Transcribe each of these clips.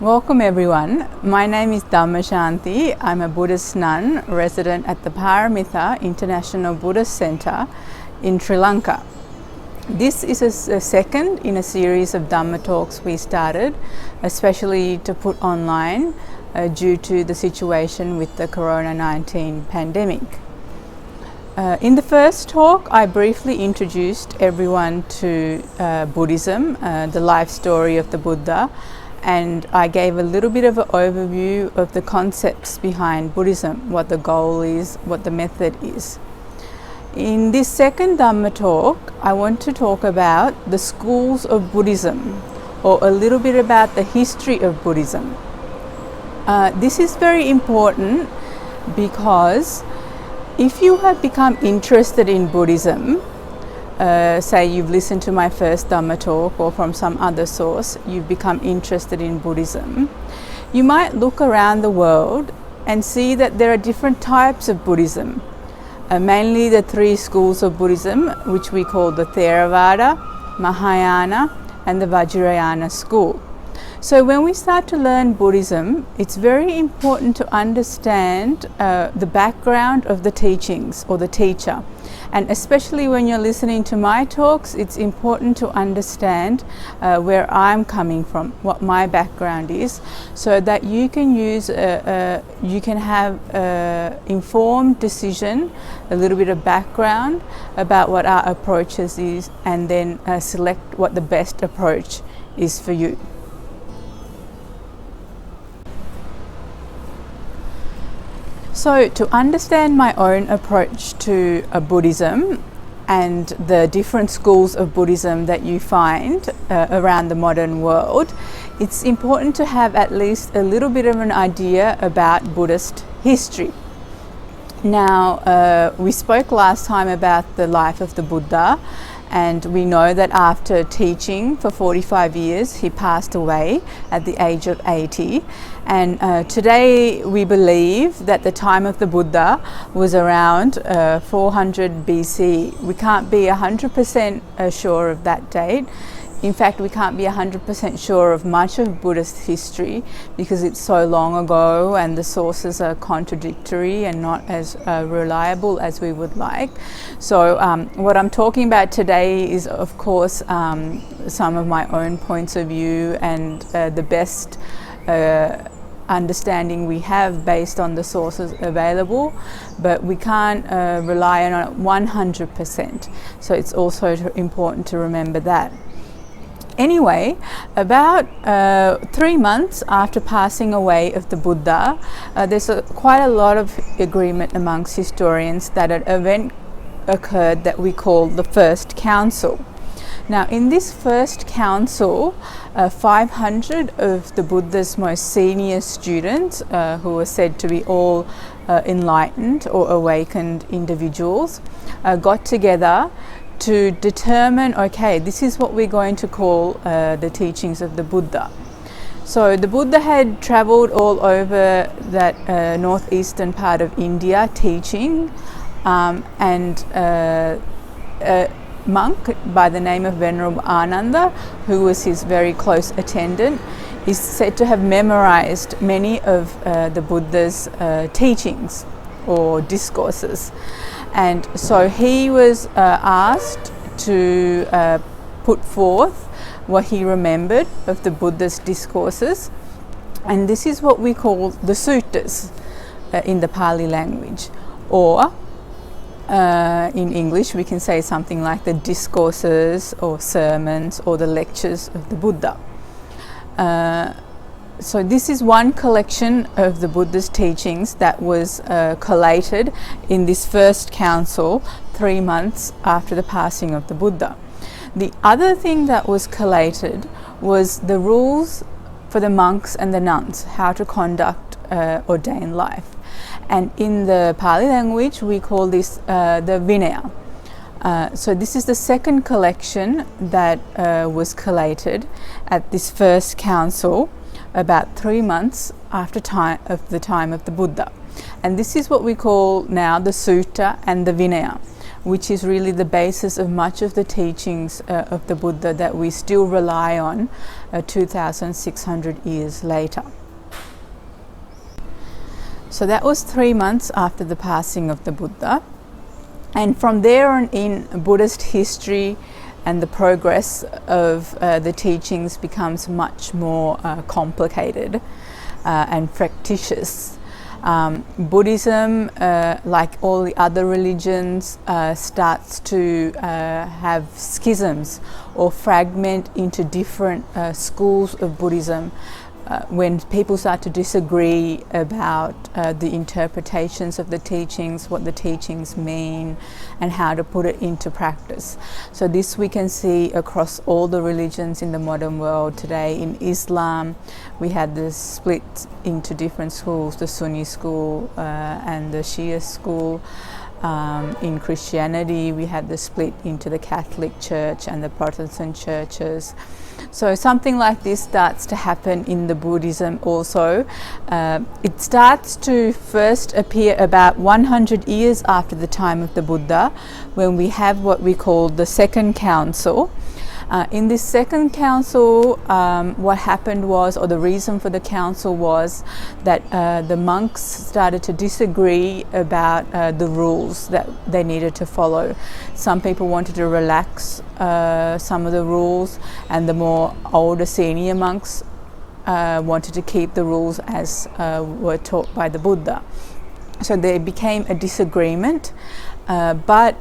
Welcome everyone. My name is Ven.Dhammashanti. I'm a Buddhist nun resident at the Paramita International Buddhist Center in Sri Lanka. This is a second in a series of Dhamma talks we started, especially to put online due to the situation with the Corona-19 pandemic. In the first talk, I briefly introduced everyone to Buddhism, the life story of the Buddha, and I gave a little bit of an overview of the concepts behind Buddhism, what the goal is, what the method is. In this second Dhamma talk, I want to talk about the schools of Buddhism, or a little bit about the history of Buddhism. This is very important because if you have become interested in Buddhism, say you've listened to my first Dhamma talk or from some other source, you've become interested in Buddhism, you might look around the world and see that there are different types of Buddhism. Mainly the three schools of Buddhism, which we call the Theravada, Mahayana and the Vajrayana school. So when we start to learn Buddhism, it's very important to understand the background of the teachings or the teacher. And especially when you're listening to my talks, it's important to understand where I'm coming from, what my background is, so that you can you can have informed decision, a little bit of background about what our approaches is, and then select what the best approach is for you. So to understand my own approach to Buddhism and the different schools of Buddhism that you find around the modern world, it's important to have at least a little bit of an idea about Buddhist history. Now, we spoke last time about the life of the Buddha, and we know that after teaching for 45 years, he passed away at the age of 80. And today we believe that the time of the Buddha was around 400 BC. We can't be 100% sure of that date. In fact, we can't be 100% sure of much of Buddhist history because it's so long ago and the sources are contradictory and not as reliable as we would like. So what I'm talking about today is, of course, some of my own points of view and the best understanding we have based on the sources available, but we can't rely on it 100%. So it's also important to remember that. Anyway, about 3 months after passing away of the Buddha, there's quite a lot of agreement amongst historians that an event occurred that we call the First Council. Now, in this First Council, 500 of the Buddha's most senior students, who were said to be all enlightened or awakened individuals, got together to determine, okay, this is what we're going to call the teachings of the Buddha. So the Buddha had traveled all over that northeastern part of India teaching, and a monk by the name of Venerable Ananda, who was his very close attendant, is said to have memorized many of the Buddha's teachings or discourses. And so he was asked to put forth what he remembered of the Buddha's discourses, and this is what we call the suttas in the Pali language, or in English we can say something like the discourses or sermons or the lectures of the Buddha. So this is one collection of the Buddha's teachings that was collated in this first council 3 months after the passing of the Buddha. The other thing that was collated was the rules for the monks and the nuns, how to conduct ordained life. And in the Pali language we call this the Vinaya. So this is the second collection that was collated at this first council about 3 months after the time of the Buddha. And this is what we call now the Sutta and the Vinaya, which is really the basis of much of the teachings of the Buddha that we still rely on 2,600 years later. So that was 3 months after the passing of the Buddha. And from there on in, Buddhist history and the progress of the teachings becomes much more complicated and fractious. Buddhism, like all the other religions, starts to have schisms or fragment into different schools of Buddhism. When people start to disagree about the interpretations of the teachings, what the teachings mean, and how to put it into practice. So this we can see across all the religions in the modern world today. In Islam, we had this split into different schools, the Sunni school and the Shia school. In Christianity, we had the split into the Catholic Church and the Protestant churches. So something like this starts to happen in the Buddhism also. It starts to first appear about 100 years after the time of the Buddha, when we have what we call the Second Council. In this Second Council, what happened was, or the reason for the council was, that the monks started to disagree about the rules that they needed to follow. Some people wanted to relax some of the rules, and the more older senior monks wanted to keep the rules as were taught by the Buddha. So there became a disagreement, but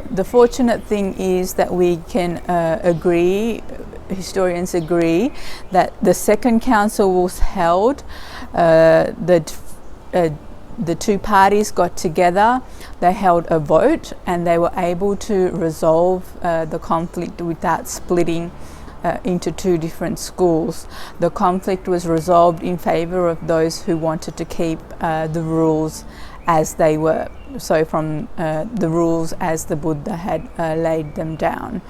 the fortunate thing is that we can agree, historians agree, that the Second Council was held, the two parties got together, they held a vote, and they were able to resolve the conflict without splitting into two different schools. The conflict was resolved in favour of those who wanted to keep the rules as they were, so from the rules as the Buddha had laid them down.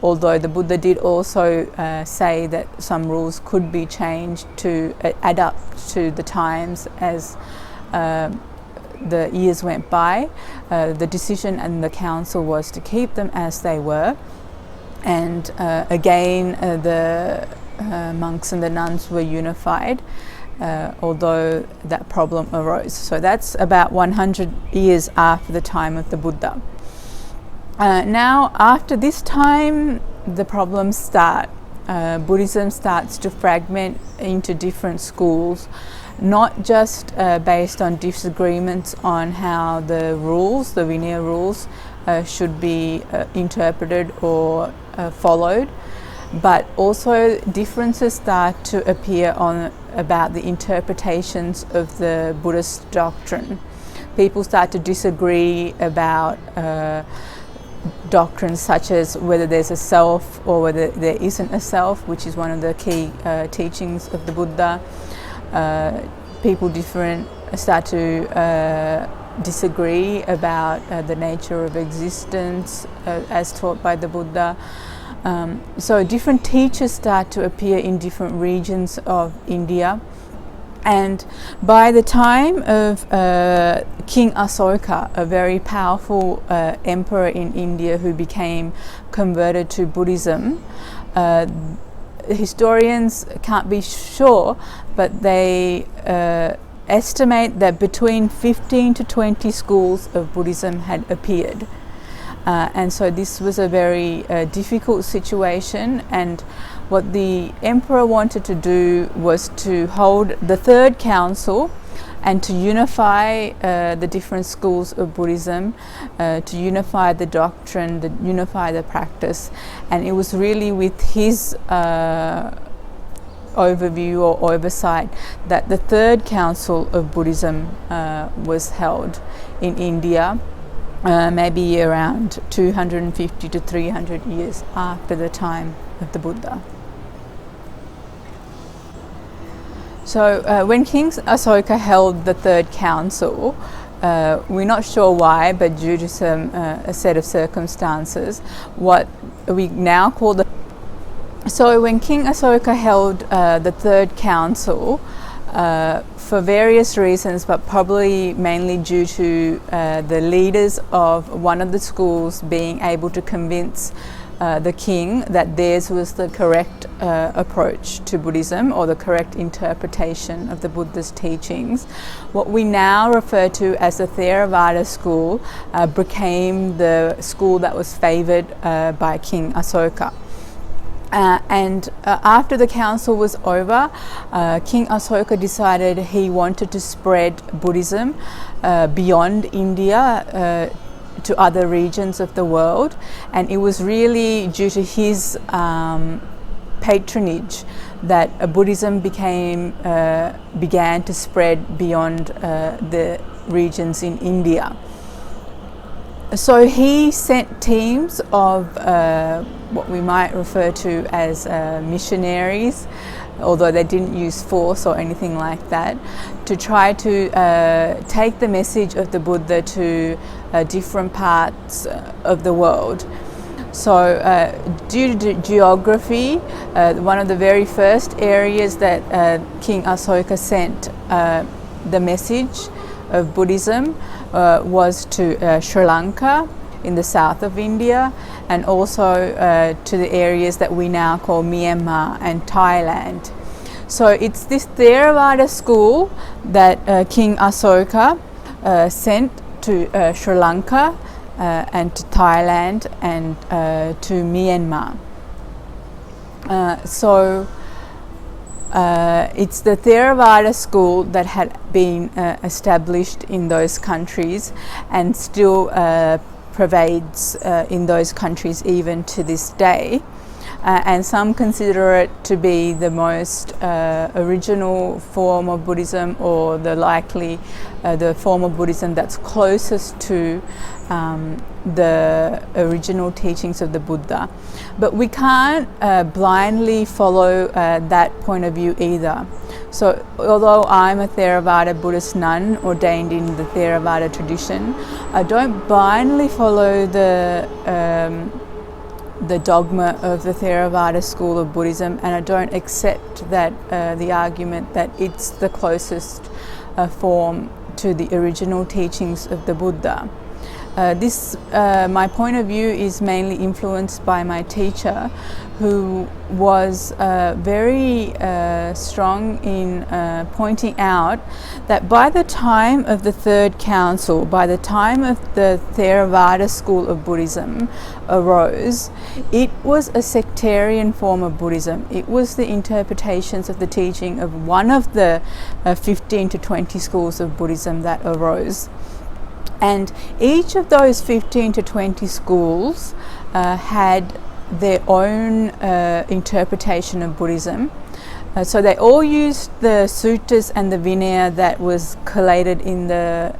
Although the Buddha did also say that some rules could be changed to adapt to the times as the years went by, the decision and the council was to keep them as they were. And again, the monks and the nuns were unified, although that problem arose. So that's about 100 years after the time of the Buddha. Now, after this time, the problems start. Buddhism starts to fragment into different schools, not just based on disagreements on how the rules, the Vinaya rules, should be interpreted or followed, but also differences start to appear on about the interpretations of the Buddhist doctrine. People start to disagree about doctrines such as whether there's a self or whether there isn't a self, which is one of the key teachings of the Buddha. People start to disagree about the nature of existence as taught by the Buddha. So different teachers start to appear in different regions of India. And by the time of King Asoka, a very powerful emperor in India who became converted to Buddhism, historians can't be sure, but they estimate that between 15 to 20 schools of Buddhism had appeared. And so this was a very difficult situation, and what the emperor wanted to do was to hold the Third Council and to unify the different schools of Buddhism, to unify the doctrine, to unify the practice. And it was really with his overview or oversight that the Third Council of Buddhism was held in India, maybe around 250 to 300 years after the time of the Buddha. So when King Asoka held the Third Council, we're not sure why, but due to a set of circumstances, what we now call the... So when King Asoka held the Third Council, for various reasons, but probably mainly due to the leaders of one of the schools being able to convince the king that theirs was the correct approach to Buddhism, or the correct interpretation of the Buddha's teachings. What we now refer to as the Theravada school became the school that was favoured by King Asoka. And after the council was over, King Asoka decided he wanted to spread Buddhism beyond India to other regions of the world, and it was really due to his patronage that Buddhism began to spread beyond the regions in India. So he sent teams of what we might refer to as missionaries, although they didn't use force or anything like that, to try to take the message of the Buddha to different parts of the world. So due to geography, one of the very first areas that King Asoka sent the message of Buddhism was to Sri Lanka in the south of India, and also to the areas that we now call Myanmar and Thailand. So it's this Theravada school that King Asoka sent to Sri Lanka and to Thailand and to Myanmar. It's the Theravada school that had been established in those countries and still pervades in those countries even to this day. And some consider it to be the most original form of Buddhism, or the form of Buddhism that's closest to the original teachings of the Buddha. But we can't blindly follow that point of view either. So although I'm a Theravada Buddhist nun ordained in the Theravada tradition, I don't blindly follow the dogma of the Theravada school of Buddhism, and I don't accept that the argument that it's the closest form to the original teachings of the Buddha. My point of view is mainly influenced by my teacher, who was very strong in pointing out that by the time of the Third Council, by the time of the Theravada school of Buddhism arose, it was a sectarian form of Buddhism. It was the interpretations of the teaching of one of the 15 to 20 schools of Buddhism that arose. And each of those 15 to 20 schools had their own interpretation of Buddhism. So they all used the suttas and the Vinaya that was collated in the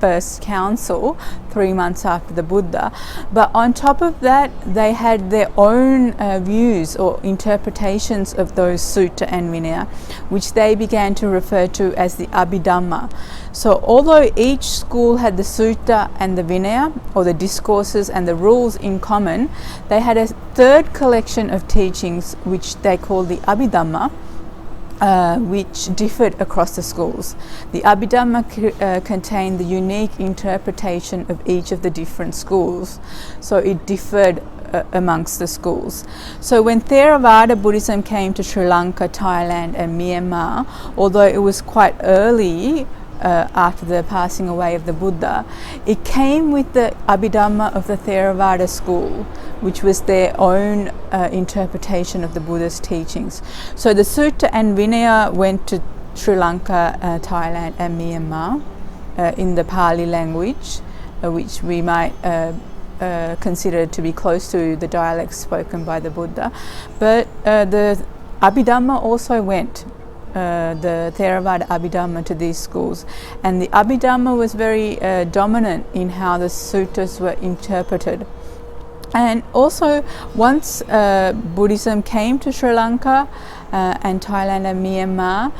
first council 3 months after the Buddha. But on top of that, they had their own views or interpretations of those sutta and Vinaya, which they began to refer to as the Abhidhamma. So although each school had the sutta and the Vinaya, or the discourses and the rules in common, they had a third collection of teachings which they called the Abhidhamma, which differed across the schools. The Abhidhamma contained the unique interpretation of each of the different schools, so it differed amongst the schools. So when Theravada Buddhism came to Sri Lanka, Thailand and Myanmar, although it was quite early after the passing away of the Buddha, it came with the Abhidhamma of the Theravada school, which was their own interpretation of the Buddha's teachings. So the Sutta and Vinaya went to Sri Lanka, Thailand and Myanmar in the Pali language, which we might consider to be close to the dialects spoken by the Buddha. But the Abhidhamma also went, the Theravada Abhidhamma, to these schools, and the Abhidhamma was very dominant in how the suttas were interpreted. And also, once Buddhism came to Sri Lanka and Thailand and Myanmar,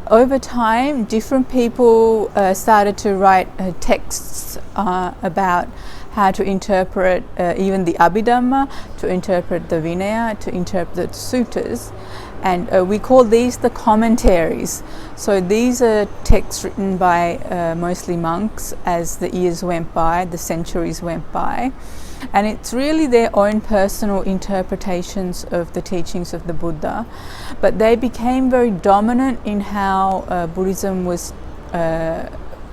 over time different people started to write texts about how to interpret even the Abhidhamma, to interpret the Vinaya, to interpret the suttas. and we call these the commentaries. So these are texts written by mostly monks as the years went by, the centuries went by, and it's really their own personal interpretations of the teachings of the Buddha, but they became very dominant in how Buddhism was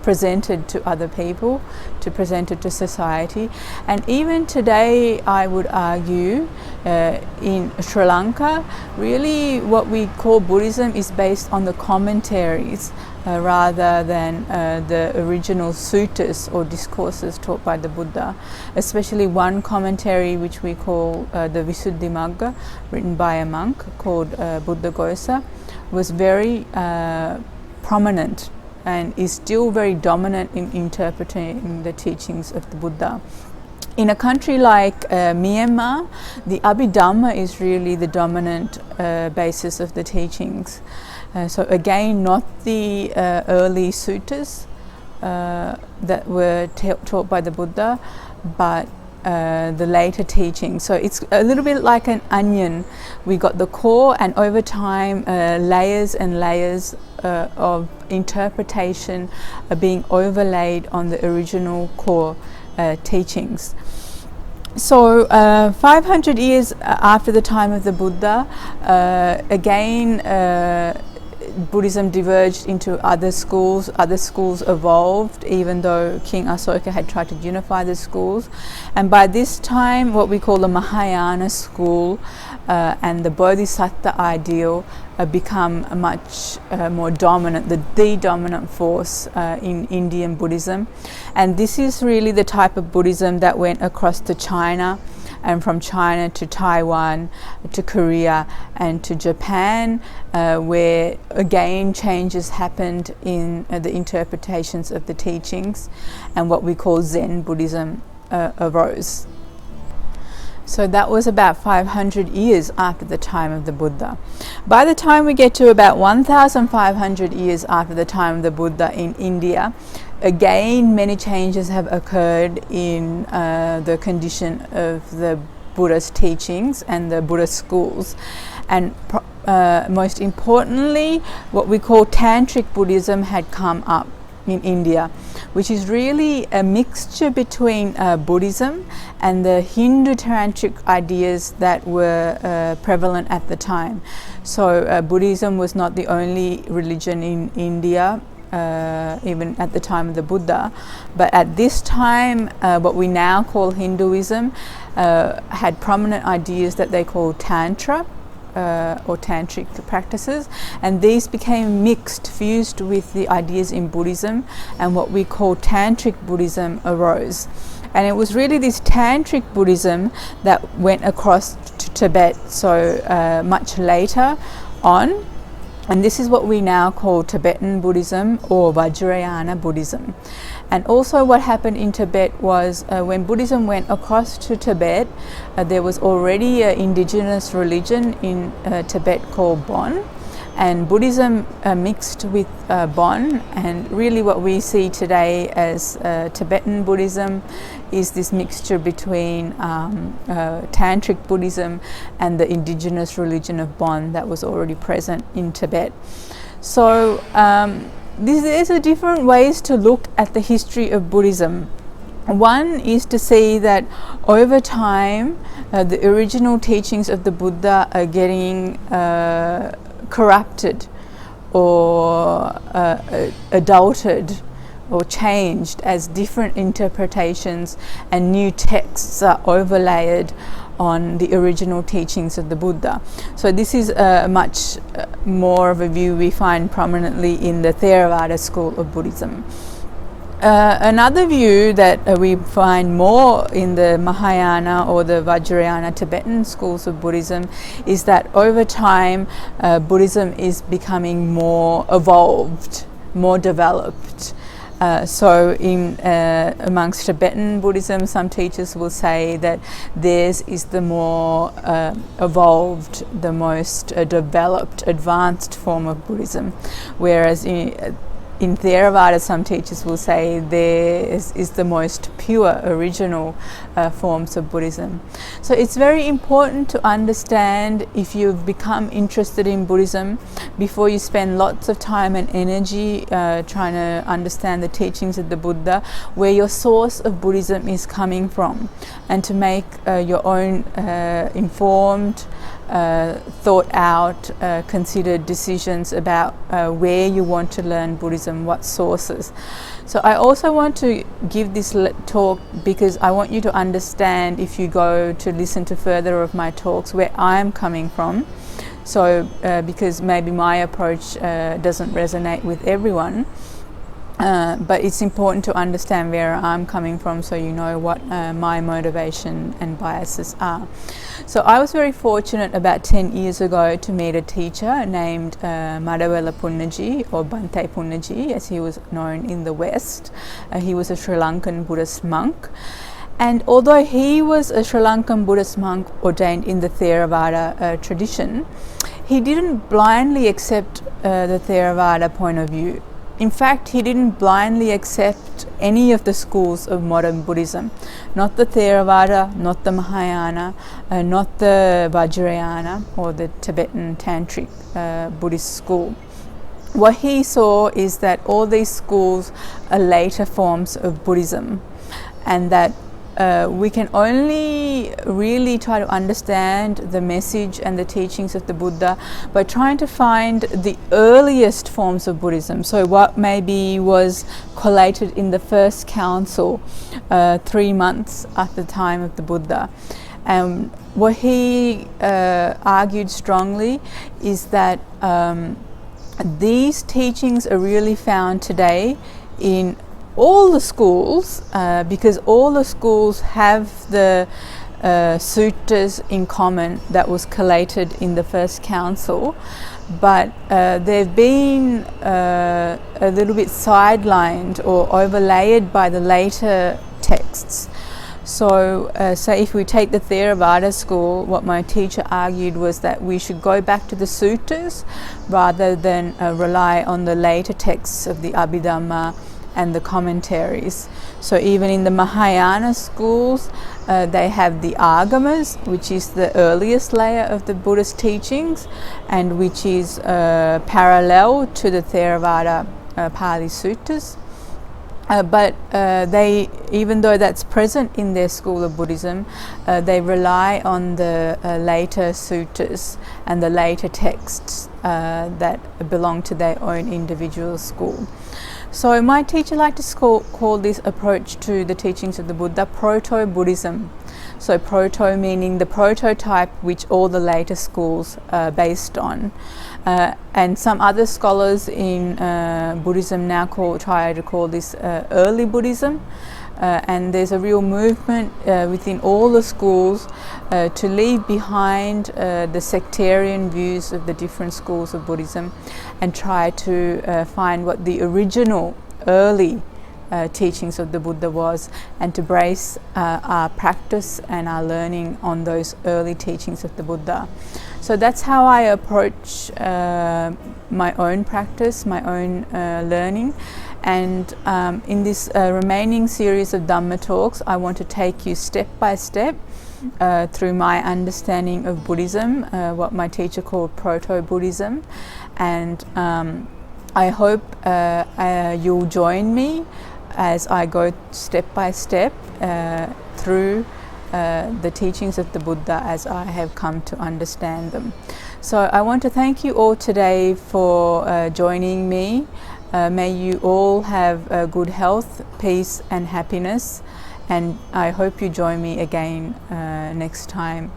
presented to other people, presented to society. And even today, I would argue, in Sri Lanka, really what we call Buddhism is based on the commentaries rather than the original suttas or discourses taught by the Buddha. Especially one commentary which we call the Visuddhimagga, written by a monk called Buddhaghosa, was very prominent and is still very dominant in interpreting the teachings of the Buddha. In a country like Myanmar, the Abhidhamma is really the dominant basis of the teachings. So again, not the early suttas that were taught by the Buddha, but the later teachings. So it's a little bit like an onion. We got the core, and over time layers and layers of interpretation are being overlaid on the original core teachings. So 500 years after the time of the Buddha, again Buddhism diverged into other schools evolved, even though King Asoka had tried to unify the schools. And by this time, what we call the Mahayana school and the Bodhisattva ideal become much more dominant, the dominant force in Indian Buddhism. And this is really the type of Buddhism that went across to China, and from China to Taiwan, to Korea and to Japan, where again changes happened in the interpretations of the teachings, and what we call Zen Buddhism arose. So that was about 500 years after the time of the Buddha. By the time we get to about 1,500 years after the time of the Buddha in India, again many changes have occurred in the condition of the Buddha's teachings and the Buddhist schools. And most importantly, what we call Tantric Buddhism had come up in India, which is really a mixture between Buddhism and the Hindu tantric ideas that were prevalent at the time. So Buddhism was not the only religion in India, even at the time of the Buddha, but at this time what we now call Hinduism had prominent ideas that they call Tantra, or tantric practices, and these became mixed, fused with the ideas in Buddhism, and what we call Tantric Buddhism arose. And it was really this Tantric Buddhism that went across to Tibet, so much later on, and this is what we now call Tibetan Buddhism or Vajrayana Buddhism. And also what happened in Tibet was when Buddhism went across to Tibet, there was already an indigenous religion in Tibet called Bon, and Buddhism mixed with Bon, and really what we see today as Tibetan Buddhism is this mixture between Tantric Buddhism and the indigenous religion of Bon that was already present in Tibet. So there's a different ways to look at the history of Buddhism. One is to see that over time the original teachings of the Buddha are getting corrupted or adulterated or changed as different interpretations and new texts are overlaid on the original teachings of the Buddha. So this is much more of a view we find prominently in the Theravada school of Buddhism. Another view that we find more in the Mahayana or the Vajrayana Tibetan schools of Buddhism is that over time Buddhism is becoming more evolved, more developed. So amongst Tibetan Buddhism, some teachers will say that theirs is the more evolved, the most developed, advanced form of Buddhism, whereas in Theravada, some teachers will say there is the most pure, original forms of Buddhism. So it's very important to understand, if you've become interested in Buddhism, before you spend lots of time and energy trying to understand the teachings of the Buddha, where your source of Buddhism is coming from, and to make your own informed, thought out, considered decisions about where you want to learn Buddhism, what sources. So I also want to give this talk because I want you to understand, if you go to listen to further of my talks, where I'm coming from. So because maybe my approach doesn't resonate with everyone. But it's important to understand where I'm coming from, so you know what my motivation and biases are. So I was very fortunate about 10 years ago to meet a teacher named Madhavela Punnaji, or Bhante Punnaji as he was known in the West. He was a Sri Lankan Buddhist monk. And although he was a Sri Lankan Buddhist monk ordained in the Theravada tradition, he didn't blindly accept the Theravada point of view. In fact, he didn't blindly accept any of the schools of modern Buddhism, not the Theravada, not the Mahayana, not the Vajrayana or the Tibetan Tantric Buddhist school. What he saw is that all these schools are later forms of Buddhism, and that we can only really try to understand the message and the teachings of the Buddha by trying to find the earliest forms of Buddhism. So what maybe was collated in the first council 3 months after the time of the Buddha. What he argued strongly is that these teachings are really found today in all the schools, because all the schools have the sutras in common that was collated in the first council, but they've been a little bit sidelined or overlaid by the later texts. So say if we take the Theravada school, what my teacher argued was that we should go back to the sutras rather than rely on the later texts of the Abhidhamma and the commentaries. So even in the Mahayana schools, they have the Agamas, which is the earliest layer of the Buddhist teachings, and which is parallel to the Theravada Pali Sutras. But they, even though that's present in their school of Buddhism, they rely on the later sutras and the later texts that belong to their own individual school. So my teacher liked to call this approach to the teachings of the Buddha proto-Buddhism. So proto meaning the prototype which all the later schools are based on. And some other scholars in Buddhism now try to call this early Buddhism. And there's a real movement within all the schools to leave behind the sectarian views of the different schools of Buddhism and try to find what the original early teachings of the Buddha was, and to base our practice and our learning on those early teachings of the Buddha. So that's how I approach my own practice, my own learning. And in this remaining series of Dhamma talks, I want to take you step by step through my understanding of Buddhism, what my teacher called proto-Buddhism. And I hope you'll join me as I go step by step through the teachings of the Buddha as I have come to understand them. So I want to thank you all today for joining me. May you all have good health, peace and happiness, and I hope you join me again next time,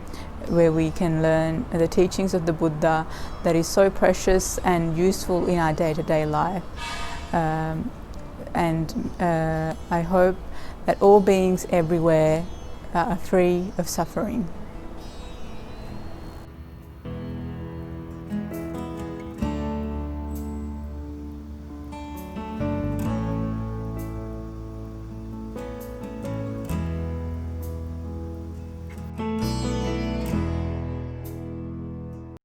where we can learn the teachings of the Buddha that is so precious and useful in our day-to-day life. And I hope that all beings everywhere are free of suffering.